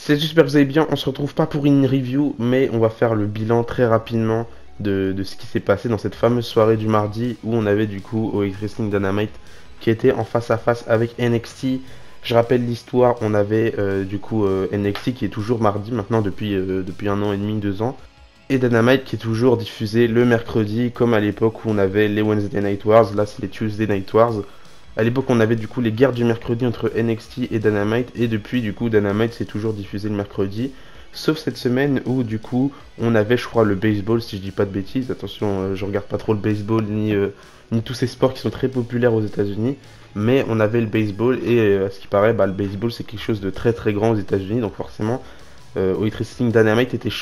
C'est j'espère que vous allez bien. On se retrouve pas pour une review, mais on va faire le bilan très rapidement de ce qui s'est passé dans cette fameuse soirée du mardi où on avait du coup au Wrestling Dynamite qui était en face à face avec NXT. Je rappelle l'histoire, on avait du coup NXT qui est toujours mardi maintenant depuis un an et demi, 2 ans. Et Dynamite qui est toujours diffusé le mercredi comme à l'époque où on avait les Wednesday Night Wars, là c'est les Tuesday Night Wars. À l'époque, on avait du coup les guerres du mercredi entre NXT et Dynamite, et depuis, du coup, Dynamite s'est toujours diffusé le mercredi, sauf cette semaine où, du coup, on avait, je crois, le baseball, si je dis pas de bêtises. Attention, je regarde pas trop le baseball ni tous ces sports qui sont très populaires aux États-Unis, mais on avait le baseball, et à ce qui paraît, le baseball c'est quelque chose de très très grand aux États-Unis, donc forcément, au Wrestling Dynamite était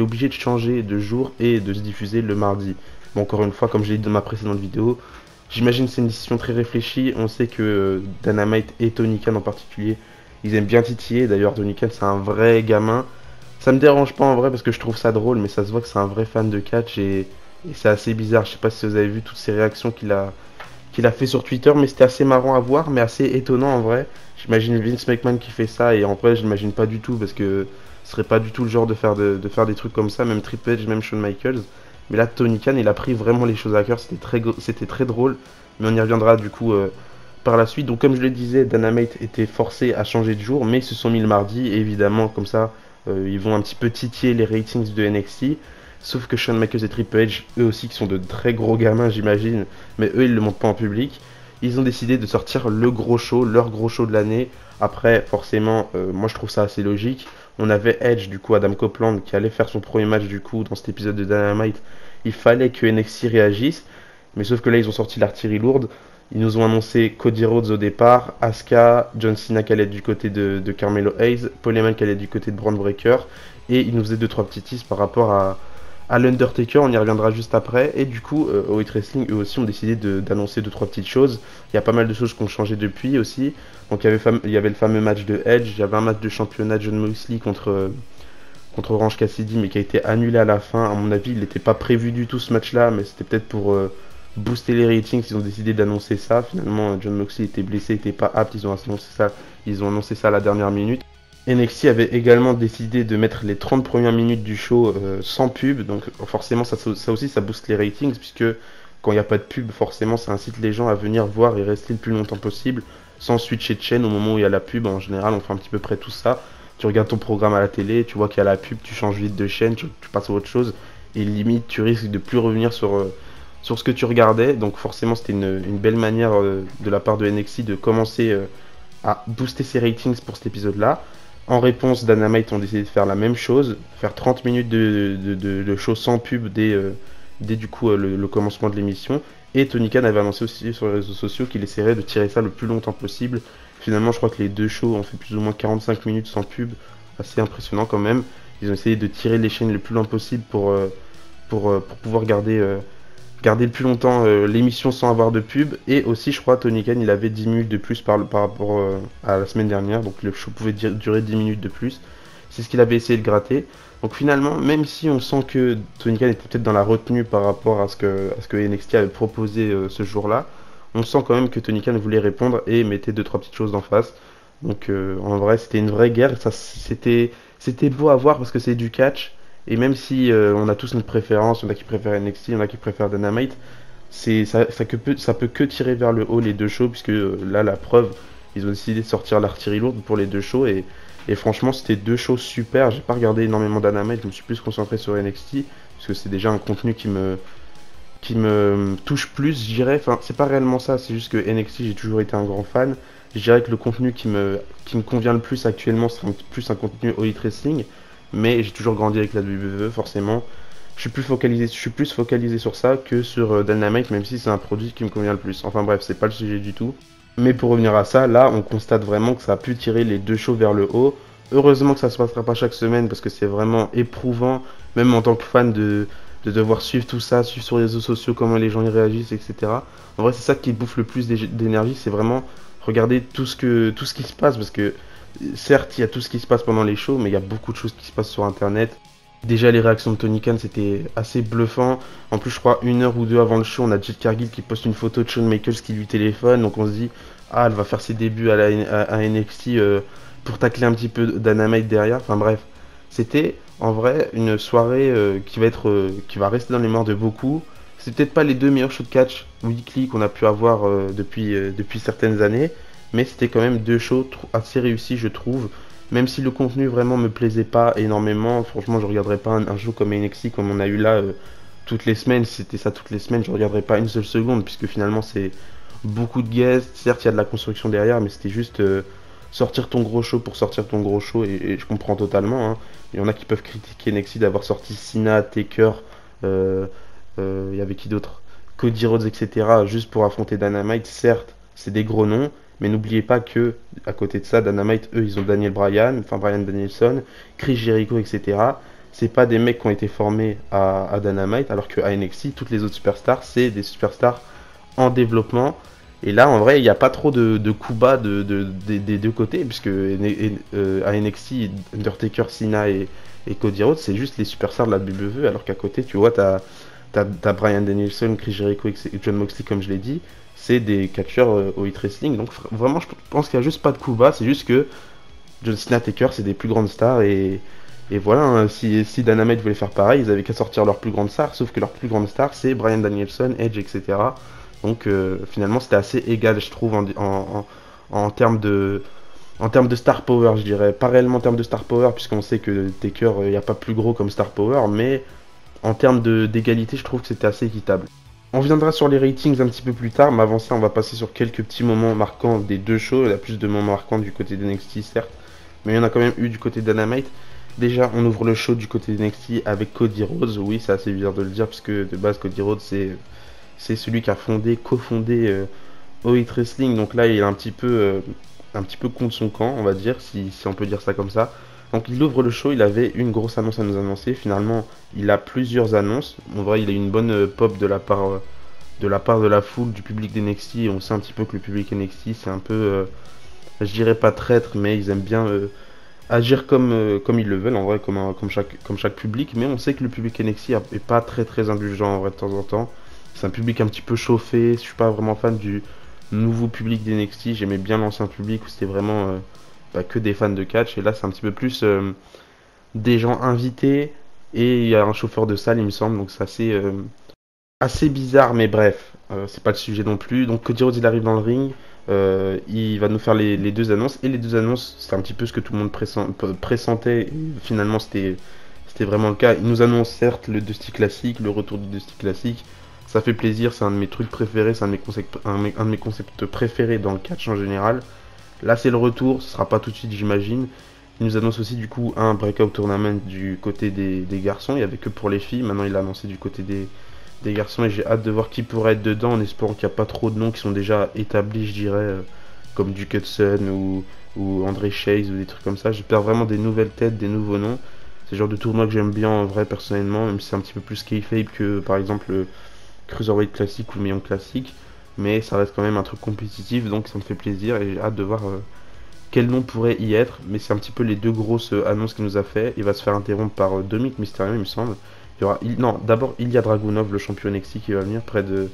obligé de changer de jour et de se diffuser le mardi. Bon, encore une fois, comme je l'ai dit dans ma précédente vidéo, j'imagine que c'est une décision très réfléchie. On sait que Dynamite et Tony Khan en particulier, ils aiment bien titiller. D'ailleurs, Tony Khan, c'est un vrai gamin. Ça me dérange pas en vrai parce que je trouve ça drôle, mais ça se voit que c'est un vrai fan de catch et c'est assez bizarre. Je sais pas si vous avez vu toutes ces réactions qu'il a fait sur Twitter, mais c'était assez marrant à voir, mais assez étonnant en vrai. J'imagine Vince McMahon qui fait ça et en vrai, je l'imagine pas du tout parce que ce serait pas du tout le genre de faire des trucs comme ça, même Triple H, même Shawn Michaels. Mais là, Tony Khan, il a pris vraiment les choses à cœur. C'était très drôle, mais on y reviendra du coup par la suite. Donc, comme je le disais, Dynamite était forcé à changer de jour, mais ils se sont mis le mardi. Et évidemment, comme ça, ils vont un petit peu titiller les ratings de NXT. Sauf que Shawn Michaels et Triple H, eux aussi, qui sont de très gros gamins, j'imagine, mais eux, ils le montrent pas en public. Ils ont décidé de sortir le gros show, leur gros show de l'année. Après, forcément, moi je trouve ça assez logique. On avait Edge, du coup, Adam Copeland, qui allait faire son premier match, du coup, dans cet épisode de Dynamite. Il fallait que NXT réagisse. Mais sauf que là, ils ont sorti l'artillerie lourde. Ils nous ont annoncé Cody Rhodes au départ, Asuka, John Cena qui allait du côté de Carmelo Hayes, Paul Heyman qui allait du côté de Braun Breaker. Et ils nous faisaient 2-3 petits teases par rapport à l'Undertaker, on y reviendra juste après. Et du coup, au Hit Wrestling, eux aussi ont décidé d'annoncer 2-3 petites choses. Il y a pas mal de choses qui ont changé depuis aussi. Donc il y avait le fameux match de Edge, il y avait un match de championnat John Moxley contre Orange Cassidy, mais qui a été annulé à la fin. À mon avis, il n'était pas prévu du tout ce match-là, mais c'était peut-être pour booster les ratings. Ils ont décidé d'annoncer ça. Finalement, John Moxley était blessé, était pas apte. Ils ont annoncé ça à la dernière minute. NXT avait également décidé de mettre les 30 premières minutes du show sans pub, donc forcément ça aussi ça booste les ratings, puisque quand il n'y a pas de pub, forcément ça incite les gens à venir voir et rester le plus longtemps possible, sans switcher de chaîne au moment où il y a la pub. En général on fait un petit peu près tout ça, tu regardes ton programme à la télé, tu vois qu'il y a la pub, tu changes vite de chaîne, tu passes à autre chose, et limite tu risques de plus revenir sur ce que tu regardais, donc forcément c'était une belle manière de la part de NXT de commencer à booster ses ratings pour cet épisode-là. En réponse, Dynamite ont décidé de faire la même chose, faire 30 minutes de show sans pub dès du coup le commencement de l'émission. Et Tony Khan avait annoncé aussi sur les réseaux sociaux qu'il essaierait de tirer ça le plus longtemps possible. Finalement, je crois que les deux shows ont fait plus ou moins 45 minutes sans pub, assez impressionnant quand même. Ils ont essayé de tirer les chaînes le plus loin possible pour pouvoir garder le plus longtemps l'émission sans avoir de pub. Et aussi, je crois, Tony Khan, il avait 10 minutes de plus par rapport à la semaine dernière. Donc le show pouvait durer 10 minutes de plus. C'est ce qu'il avait essayé de gratter. Donc finalement, même si on sent que Tony Khan était peut-être dans la retenue par rapport à ce que NXT avait proposé ce jour-là, on sent quand même que Tony Khan voulait répondre et mettait 2-3 petites choses d'en face. Donc en vrai, c'était une vraie guerre. C'était beau à voir parce que c'est du catch. Et même si on a tous notre préférence, il y en a qui préfèrent NXT, il y en a qui préfèrent Dynamite, ça peut que tirer vers le haut les deux shows, puisque là, la preuve, ils ont décidé de sortir l'artillerie lourde pour les deux shows, et franchement, c'était deux shows super. J'ai pas regardé énormément Dynamite, je me suis plus concentré sur NXT, parce que c'est déjà un contenu qui me touche plus, je dirais. Enfin, c'est pas réellement ça, c'est juste que NXT, j'ai toujours été un grand fan. Je dirais que le contenu qui me convient le plus actuellement, c'est plus un contenu Elite Wrestling. Mais j'ai toujours grandi avec la WWE, forcément. Je suis plus focalisé sur ça que sur Dynamite, même si c'est un produit qui me convient le plus. Enfin bref, c'est pas le sujet du tout. Mais pour revenir à ça, là, on constate vraiment que ça a pu tirer les deux shows vers le haut. Heureusement que ça se passera pas chaque semaine, parce que c'est vraiment éprouvant, même en tant que fan, de devoir suivre tout ça, suivre sur les réseaux sociaux, comment les gens y réagissent, etc. En vrai, c'est ça qui bouffe le plus d'énergie, c'est vraiment regarder tout ce qui se passe, parce que certes, il y a tout ce qui se passe pendant les shows, mais il y a beaucoup de choses qui se passent sur internet. Déjà, les réactions de Tony Khan, c'était assez bluffant. En plus, je crois, 1 heure ou 2 avant le show, on a Jade Cargill qui poste une photo de Shawn Michaels qui lui téléphone. Donc on se dit, ah, elle va faire ses débuts à NXT pour tacler un petit peu Dynamite derrière. Enfin bref, c'était en vrai une soirée qui va rester dans les mémoires de beaucoup. C'est peut-être pas les deux meilleurs shows de catch weekly qu'on a pu avoir depuis certaines années, mais c'était quand même deux shows assez réussis, je trouve. Même si le contenu vraiment me plaisait pas énormément, franchement, je regarderais pas un show comme NXT comme on a eu là toutes les semaines. Si c'était ça toutes les semaines, je regarderais pas une seule seconde, puisque finalement c'est beaucoup de guests. Certes, il y a de la construction derrière, mais c'était juste sortir ton gros show pour sortir ton gros show, et je comprends totalement. Hein. Il y en a qui peuvent critiquer NXT d'avoir sorti Cena, Taker, il y avait qui d'autre, Cody Rhodes, etc. juste pour affronter Dynamite. Certes, c'est des gros noms, mais n'oubliez pas que, à côté de ça, Dynamite, eux, ils ont Daniel Bryan, enfin Bryan Danielson, Chris Jericho, etc. C'est pas des mecs qui ont été formés à Dynamite, alors que à NXT, toutes les autres superstars, c'est des superstars en développement. Et là, en vrai, il n'y a pas trop de coups bas des deux côtés, puisque à NXT, Undertaker, Cena et Cody Rhodes, c'est juste les superstars de la WWE, alors qu'à côté, tu vois, t'as Bryan Danielson, Chris Jericho et John Moxley, comme je l'ai dit, c'est des catcheurs au Elite Wrestling. Donc vraiment, je pense qu'il n'y a juste pas de coup bas, c'est juste que John Cena, Taker, c'est des plus grandes stars, et voilà, hein, si Dynamite voulait faire pareil, ils avaient qu'à sortir leur plus grande star, sauf que leur plus grande star, c'est Bryan Danielson, Edge, etc. Donc finalement, c'était assez égal, je trouve, en termes de star power, je dirais. Pas réellement en termes de star power, puisqu'on sait que Taker, il n'y a pas plus gros comme star power, mais en termes d'égalité, je trouve que c'était assez équitable. On viendra sur les ratings un petit peu plus tard, mais avant ça, on va passer sur quelques petits moments marquants des deux shows. Il y a plus de moments marquants du côté d'NXT, certes, mais il y en a quand même eu du côté d'Dynamite. Déjà, on ouvre le show du côté d'NXT avec Cody Rhodes. Oui, c'est assez bizarre de le dire, parce que de base, Cody Rhodes, c'est celui qui a cofondé All Elite Wrestling. Donc là, il est un petit peu contre son camp, on va dire, si on peut dire ça comme ça. Donc il ouvre le show, il avait une grosse annonce à nous annoncer. Finalement, il a plusieurs annonces. En vrai, il a une bonne pop de la foule, du public d'NXT. Et on sait un petit peu que le public NXT, c'est un peu, je dirais pas traître, mais ils aiment bien agir comme ils le veulent, en vrai, comme chaque public. Mais on sait que le public NXT est pas très très indulgent, en vrai, de temps en temps. C'est un public un petit peu chauffé. Je suis pas vraiment fan du nouveau public d'NXT. J'aimais bien l'ancien public où c'était vraiment que des fans de catch. Et là, c'est un petit peu plus des gens invités. Et il y a un chauffeur de salle, il me semble. Donc c'est assez bizarre, mais bref, c'est pas le sujet non plus. Donc Cody Rhodes, il arrive dans le ring. Il va nous faire les deux annonces. Et les deux annonces, c'est un petit peu ce que tout le monde pressentait. Et finalement, c'était vraiment le cas. Il nous annonce certes le Dusty classique, le retour du Dusty classique. Ça fait plaisir, c'est un de mes trucs préférés, c'est un de mes concepts préférés dans le catch en général. Là, c'est le retour, ce sera pas tout de suite, j'imagine. Il nous annonce aussi du coup un breakout tournament du côté des garçons. Il n'y avait que pour les filles. Maintenant, il a annoncé du côté des garçons, et j'ai hâte de voir qui pourrait être dedans, en espérant qu'il n'y a pas trop de noms qui sont déjà établis, je dirais, comme Duke Hudson ou André Chase ou des trucs comme ça. J'espère vraiment des nouvelles têtes, des nouveaux noms. C'est le genre de tournoi que j'aime bien en vrai personnellement, même si c'est un petit peu plus kayfabe que par exemple Cruiserweight classique ou Million classique, mais ça reste quand même un truc compétitif, donc ça me fait plaisir et j'ai hâte de voir quel nom pourrait y être. Mais c'est un petit peu les deux grosses annonces qu'il nous a fait. Il va se faire interrompre par Dominic Mysterio, il me semble. Non, d'abord Ilya Dragunov, le champion NXT, qui va venir près de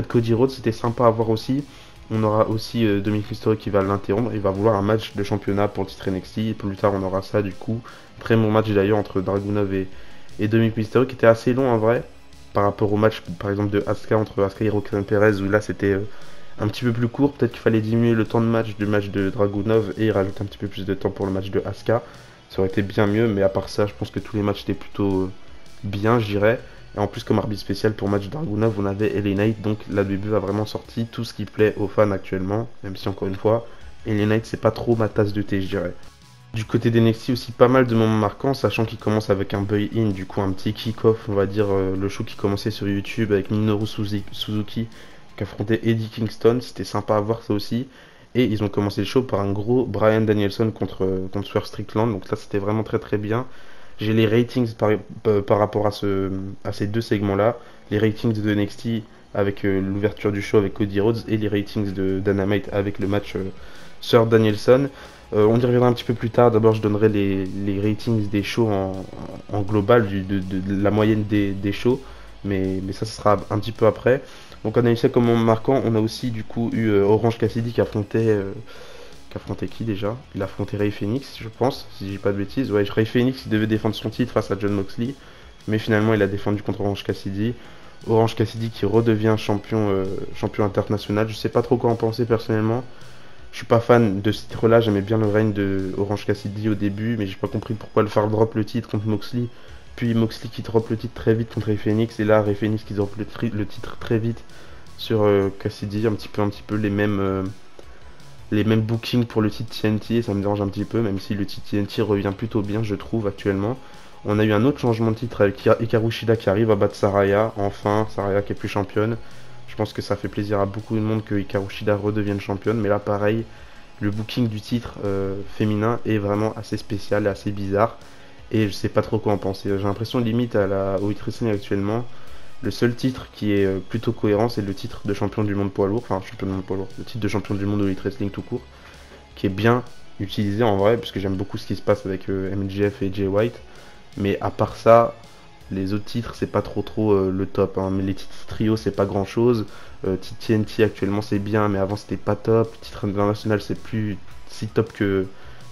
Cody Rhodes. C'était sympa à voir aussi. On aura aussi Dominic Mysterio qui va l'interrompre. Il va vouloir un match de championnat pour le titre NXT. Et plus tard, on aura ça du coup. Très bon match d'ailleurs entre Dragunov et Dominic Mysterio, qui était assez long en vrai, par rapport au match par exemple de Asuka entre Asuka et Roxanne Perez, où là c'était un petit peu plus court. Peut-être qu'il fallait diminuer le temps de match du match de Dragunov et rajouter un petit peu plus de temps pour le match de Asuka. Ça aurait été bien mieux, mais à part ça, je pense que tous les matchs étaient plutôt bien, je dirais. Et en plus, comme arbitre spécial pour match Dragunov, on avait LA Knight, donc la WWE a vraiment sorti tout ce qui plaît aux fans actuellement, même si encore une fois, LA Knight c'est pas trop ma tasse de thé, je dirais. Du côté d'NXT aussi, pas mal de moments marquants, sachant qu'il commence avec un buy-in, du coup un petit kick-off, on va dire, le show qui commençait sur YouTube avec Minoru Suzuki qui affrontait Eddie Kingston. C'était sympa à voir ça aussi. Et ils ont commencé le show par un gros Bryan Danielson contre Swerve Strickland, donc là c'était vraiment très très bien. J'ai les ratings par rapport à ces deux segments-là, les ratings de NXT avec l'ouverture du show avec Cody Rhodes, et les ratings de Dynamite avec le match Swerve Danielson. On y reviendra un petit peu plus tard. D'abord, je donnerai les ratings des shows en global, de la moyenne des shows, mais ça, ce sera un petit peu après. Donc, on a eu ça comme marquant. On a aussi du coup eu Orange Cassidy qui affrontait qui affrontait qui déjà? Il affrontait Ray Phoenix, je pense, si je dis pas de bêtises. Ouais, Ray Phoenix, il devait défendre son titre face à Jon Moxley, mais finalement il a défendu contre Orange Cassidy. Orange Cassidy qui redevient champion international. Je sais pas trop quoi en penser personnellement. Je suis pas fan de ce titre-là, j'aimais bien le règne de Orange Cassidy au début, mais j'ai pas compris pourquoi le faire drop le titre contre Moxley. Puis Moxley qui drop le titre très vite contre Ray Phoenix, et là Ray Phoenix qui drop le titre très vite sur Cassidy, un petit peu les mêmes bookings pour le titre TNT, et ça me dérange un petit peu, même si le titre TNT revient plutôt bien, je trouve, actuellement. On a eu un autre changement de titre avec Hikaru Shida qui arrive à battre Saraya, enfin, Saraya qui est plus championne. Je pense que ça fait plaisir à beaucoup de monde que Hikaru Shida redevienne championne, mais là pareil, le booking du titre féminin est vraiment assez spécial et assez bizarre, et je sais pas trop quoi en penser. J'ai l'impression limite au Elite Wrestling actuellement, le seul titre qui est plutôt cohérent, c'est le titre de champion du monde poids lourd, enfin champion du monde poids lourd, le titre de champion du monde au Elite Wrestling tout court, qui est bien utilisé en vrai, puisque j'aime beaucoup ce qui se passe avec MJF et Jay White. Mais à part ça, les autres titres, c'est pas trop le top, hein. Mais les titres trio, c'est pas grand chose. Titre TNT actuellement, c'est bien, mais avant, c'était pas top. Titre international, c'est plus si top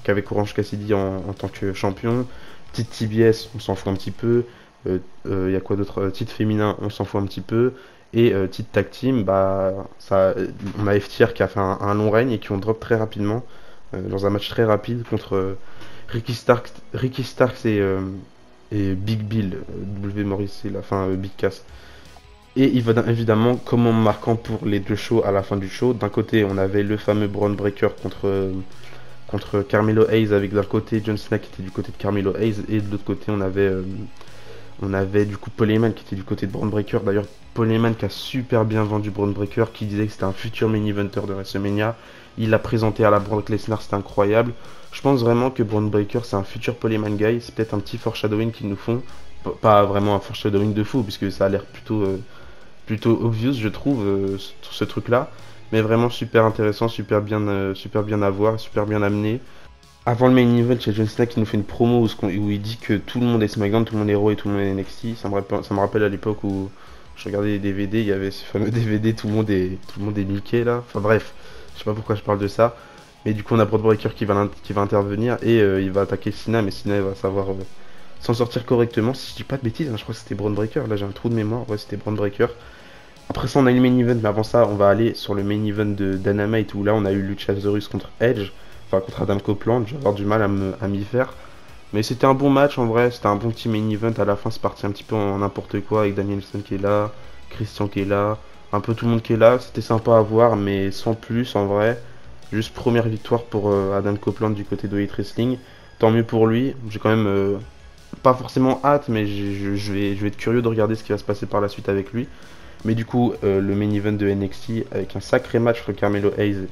qu'avec Orange Cassidy en tant que champion. Titre TBS, on s'en fout un petit peu. Y a quoi d'autre? Titre féminin, on s'en fout un petit peu. Et titre tag team, bah, on a FTR qui a fait un long règne et qui ont drop très rapidement. Dans un match très rapide contre Ricky Starks et Big Bill, W. Morris et la fin Big Cass. Et évidemment, comme en marquant pour les deux shows à la fin du show, d'un côté on avait le fameux Braun Breaker contre Carmelo Hayes, avec d'un côté John Cena qui était du côté de Carmelo Hayes, et de l'autre côté on avait du coup Paul Heyman qui était du côté de Braun Breaker. D'ailleurs, Paul Heyman qui a super bien vendu Braun Breaker, qui disait que c'était un futur main eventer de WrestleMania. Il l'a présenté à la Brock Lesnar, c'était incroyable. Je pense vraiment que Braun Breaker c'est un futur Paul Heyman guy. C'est peut-être un petit foreshadowing qu'ils nous font. Pas vraiment un foreshadowing de fou, puisque ça a l'air plutôt obvious, je trouve, ce truc-là. Mais vraiment super intéressant, super bien à voir, super bien amené. Avant le main event, il y a John Cena qui nous fait une promo où il dit que tout le monde est SmackDown, tout le monde est Raw et tout le monde est NXT. Ça me rappelle à l'époque où je regardais les DVD, il y avait ce fameux DVD, tout le monde est Mickey là. Enfin bref, je sais pas pourquoi je parle de ça. Mais du coup, on a Braun Breaker qui va intervenir, et il va attaquer Cena, mais Cena il va savoir s'en sortir correctement. Si je dis pas de bêtises, hein, je crois que c'était Braun Breaker. Là, j'ai un trou de mémoire. Ouais, c'était Braun Breaker. Après ça, on a eu le main event, mais avant ça, on va aller sur le main event de Dynamite, où là, on a eu Luchasaurus contre Edge, enfin contre Adam Copeland. Je vais avoir du mal à m'y faire. Mais c'était un bon match en vrai, c'était un bon petit main event. À la fin, c'est parti un petit peu en n'importe quoi, avec Danielson qui est là, Christian qui est là, un peu tout le monde qui est là. C'était sympa à voir, mais sans plus en vrai. Juste première victoire pour Adam Copeland du côté de Elite Wrestling. Tant mieux pour lui. J'ai quand même pas forcément hâte, mais je vais être curieux de regarder ce qui va se passer par la suite avec lui. Mais du coup, le main event de NXT avec un sacré match entre Carmelo Hayes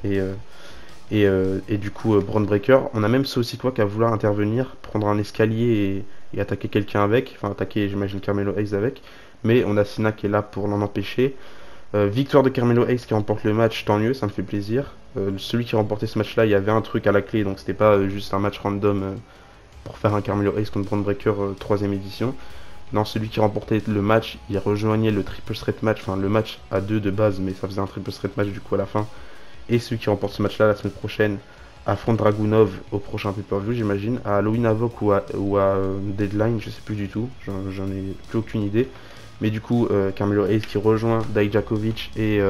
et du coup Braun Breaker. On a même Saucy quoi qui a voulu intervenir, prendre un escalier et attaquer quelqu'un avec. Enfin, attaquer, j'imagine, Carmelo Hayes avec. Mais on a Cena qui est là pour l'en empêcher. Victoire de Carmelo Hayes qui remporte le match, tant mieux, ça me fait plaisir. Celui qui remportait ce match là, il y avait un truc à la clé, donc c'était pas juste un match random pour faire un Carmelo Hayes contre Braun Breaker 3ème édition. Non, celui qui remportait le match, il rejoignait le triple threat match, enfin le match à deux de base, mais ça faisait un triple threat match du coup à la fin. Et celui qui remporte ce match là la semaine prochaine affronte Dragunov au prochain pay-per-view, j'imagine, à Halloween Havoc ou à Deadline, je sais plus du tout, j'en ai plus aucune idée. Mais du coup, Carmelo Hayes qui rejoint Dijakovic et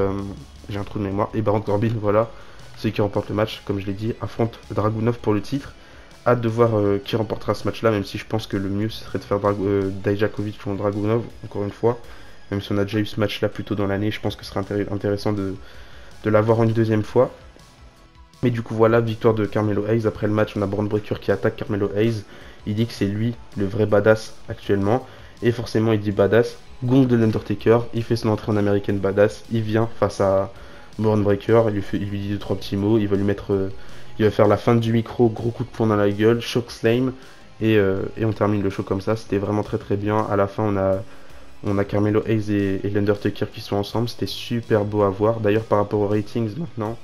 j'ai un trou de mémoire, et Baron Corbin, voilà, celui qui remporte le match, comme je l'ai dit, affronte Dragunov pour le titre. Hâte de voir qui remportera ce match là, même si je pense que le mieux ce serait de faire Dijakovic contre Dragunov, encore une fois. Même si on a déjà eu ce match là plus tôt dans l'année, je pense que ce serait intéressant de l'avoir une deuxième fois. Mais du coup voilà, victoire de Carmelo Hayes. Après le match, on a Braun Breaker qui attaque Carmelo Hayes. Il dit que c'est lui le vrai badass actuellement. Et forcément il dit badass. Gong de l'Undertaker, il fait son entrée en American Badass. Il vient face à Braun Breaker, il lui dit 2-3 petits mots. Il va faire la fin du micro, gros coup de poing dans la gueule, choke slam. Et on termine le show comme ça. C'était vraiment très très bien. À la fin on a Carmelo Hayes et l'Undertaker qui sont ensemble. C'était super beau à voir. D'ailleurs par rapport aux ratings maintenant.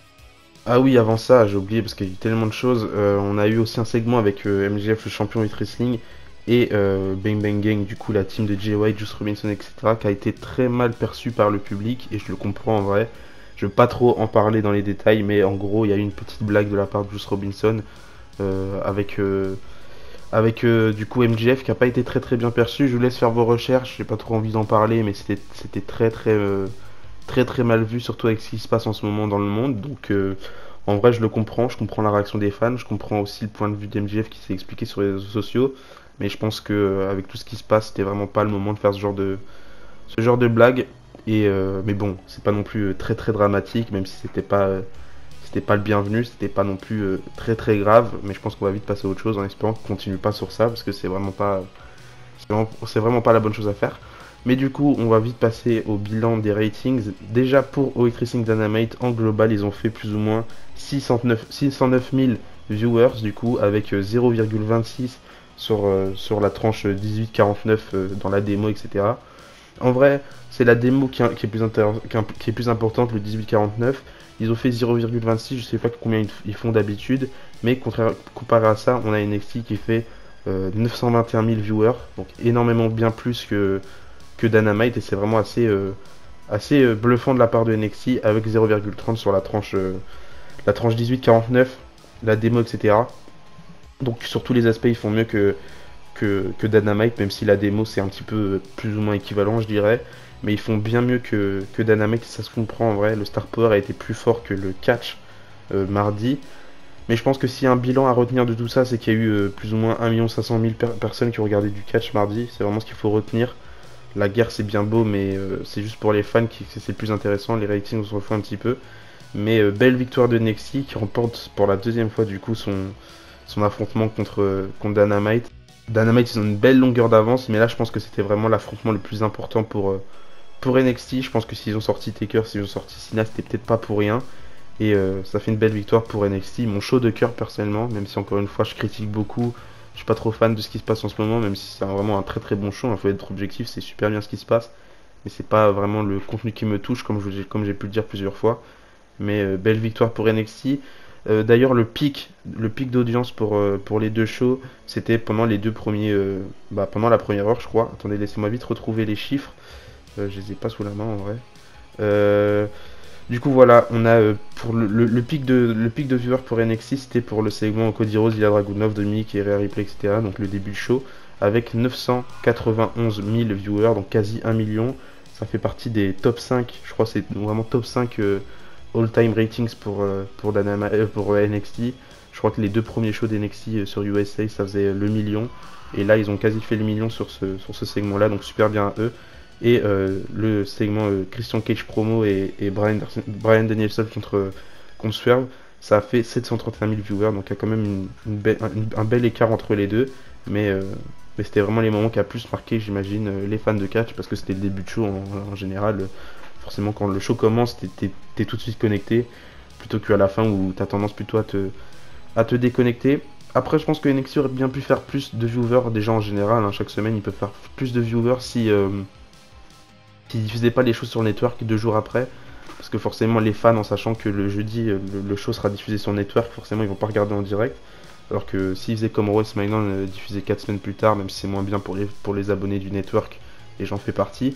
Ah oui, avant ça, j'ai oublié parce qu'il y a eu tellement de choses. On a eu aussi un segment avec MJF, le champion Elite Wrestling, et Bang Bang Gang, du coup la team de Jay White, Juice Robinson, etc., qui a été très mal perçu par le public, et je le comprends en vrai. Je veux pas trop en parler dans les détails, mais en gros, il y a eu une petite blague de la part de Juice Robinson avec du coup MJF qui a pas été très bien perçu. Je vous laisse faire vos recherches, j'ai pas trop envie d'en parler, mais c'était très mal vu, surtout avec ce qui se passe en ce moment dans le monde. Donc en vrai, je comprends la réaction des fans, je comprends aussi le point de vue d'MJF qui s'est expliqué sur les réseaux sociaux, mais je pense que avec tout ce qui se passe, c'était vraiment pas le moment de faire ce genre de blague. Et mais bon, c'est pas non plus très dramatique, même si c'était pas le bienvenu, c'était pas non plus très grave, mais je pense qu'on va vite passer à autre chose en espérant qu'on continue pas sur ça parce que c'est vraiment pas la bonne chose à faire. Mais du coup, on va vite passer au bilan des ratings. Déjà pour OX Wrestling Dynamite, en global, ils ont fait plus ou moins 609 000 viewers du coup, avec 0,26 sur la tranche 18-49 dans la démo, etc. En vrai, c'est la démo qui est plus importante, le 18-49. Ils ont fait 0,26, je sais pas combien ils font d'habitude, mais comparé à ça, on a NXT qui fait 921 000 viewers, donc énormément bien plus que Dynamite, et c'est vraiment assez bluffant de la part de NXT avec 0,30 sur la tranche 18-49, la démo, etc. Donc sur tous les aspects, ils font mieux que Dynamite, même si la démo c'est un petit peu plus ou moins équivalent, je dirais. Mais ils font bien mieux que Dynamite, ça se comprend en vrai. Le Star Power a été plus fort que le catch mardi. Mais je pense que s'il y a un bilan à retenir de tout ça, c'est qu'il y a eu plus ou moins 1 500 000 personnes qui ont regardé du catch mardi. C'est vraiment ce qu'il faut retenir. La guerre c'est bien beau, mais c'est juste pour les fans que c'est le plus intéressant. Les ratings on s'en fout un petit peu. Mais belle victoire de NXT qui remporte pour la deuxième fois du coup son affrontement contre Dynamite. Dynamite ils ont une belle longueur d'avance, mais là je pense que c'était vraiment l'affrontement le plus important pour NXT. Je pense que s'ils ont sorti Taker, s'ils ont sorti Cena, c'était peut-être pas pour rien. Et ça fait une belle victoire pour NXT. Mon show de cœur personnellement, même si encore une fois je critique beaucoup, je suis pas trop fan de ce qui se passe en ce moment, même si c'est vraiment un très bon show. Il faut être objectif, c'est super bien ce qui se passe, mais c'est pas vraiment le contenu qui me touche comme j'ai pu le dire plusieurs fois. Mais belle victoire pour NXT. D'ailleurs le pic d'audience pour les deux shows, c'était pendant les deux premiers, pendant la première heure je crois. Attendez, laissez-moi vite retrouver les chiffres. Je les ai pas sous la main en vrai. Du coup voilà, on a pour le pic de viewers pour NXT, c'était pour le segment Cody Rhodes, Ilya Dragunov, Dominic et Rhea Ripley, etc. Donc le début du show, avec 991 000 viewers, donc quasi 1 million. Ça fait partie des top 5, je crois que c'est vraiment top 5 all-time ratings pour NXT. Je crois que les deux premiers shows d'NXT sur USA, ça faisait le million. Et là, ils ont quasi fait le million sur ce segment-là, donc super bien à eux. Et le segment Christian Cage promo et Bryan Danielson contre Swerve, ça a fait 731 000 viewers, donc il y a quand même un bel écart entre les deux. Mais c'était vraiment les moments qui a plus marqué, j'imagine, les fans de catch, parce que c'était le début de show en général. Forcément, quand le show commence, t'es tout de suite connecté, plutôt qu'à la fin où t'as tendance plutôt à te déconnecter. Après, je pense que NXT aurait bien pu faire plus de viewers, déjà en général, hein, chaque semaine, ils peuvent faire plus de viewers s'ils diffusaient pas les choses sur le network 2 jours après. Parce que forcément, les fans, en sachant que le jeudi, le show sera diffusé sur le network, forcément, ils vont pas regarder en direct. Alors que s'ils faisaient comme Raw et SmackDown, diffusé 4 semaines plus tard, même si c'est moins bien pour les abonnés du network, et j'en fais partie,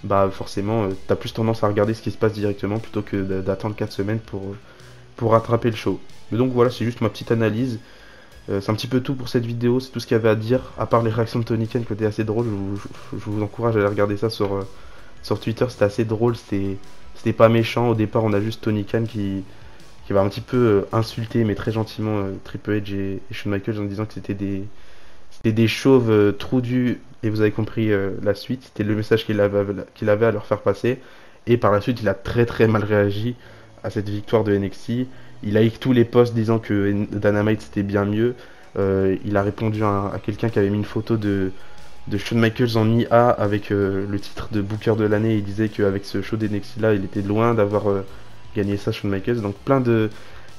bah forcément t'as plus tendance à regarder ce qui se passe directement plutôt que d'attendre 4 semaines pour rattraper le show. Mais donc voilà, c'est juste ma petite analyse. C'est un petit peu tout pour cette vidéo, c'est tout ce qu'il y avait à dire, à part les réactions de Tony Khan qui étaient assez drôles. Je vous encourage à aller regarder ça sur Twitter, c'était assez drôle, c'était pas méchant. Au départ on a juste Tony Khan qui va un petit peu insulter, mais très gentiment, Triple H et Shawn Michaels en disant que c'était des chauves trous, et vous avez compris la suite. C'était le message qu'il avait à leur faire passer. Et par la suite, il a très mal réagi à cette victoire de NXT. Il a eu tous les posts disant que Dynamite c'était bien mieux. Il a répondu à quelqu'un qui avait mis une photo de Shawn Michaels en IA avec le titre de Booker de l'année. Il disait qu'avec ce show d'NXT là, il était loin d'avoir gagné ça, Shawn Michaels. Donc plein de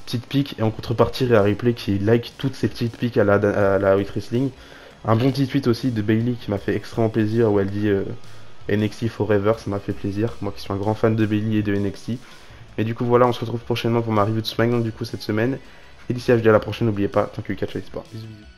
petites piques, et en contrepartie Rhea Ripley qui like toutes ces petites piques à la Elite Wrestling. Un bon petit tweet aussi de Bayley qui m'a fait extrêmement plaisir, où elle dit NXT Forever, ça m'a fait plaisir, moi qui suis un grand fan de Bayley et de NXT. Mais du coup voilà, on se retrouve prochainement pour ma review de SmackDown du coup cette semaine. Et d'ici là, je dis à la prochaine, n'oubliez pas, tant que catch l'esport. Bisous bisous.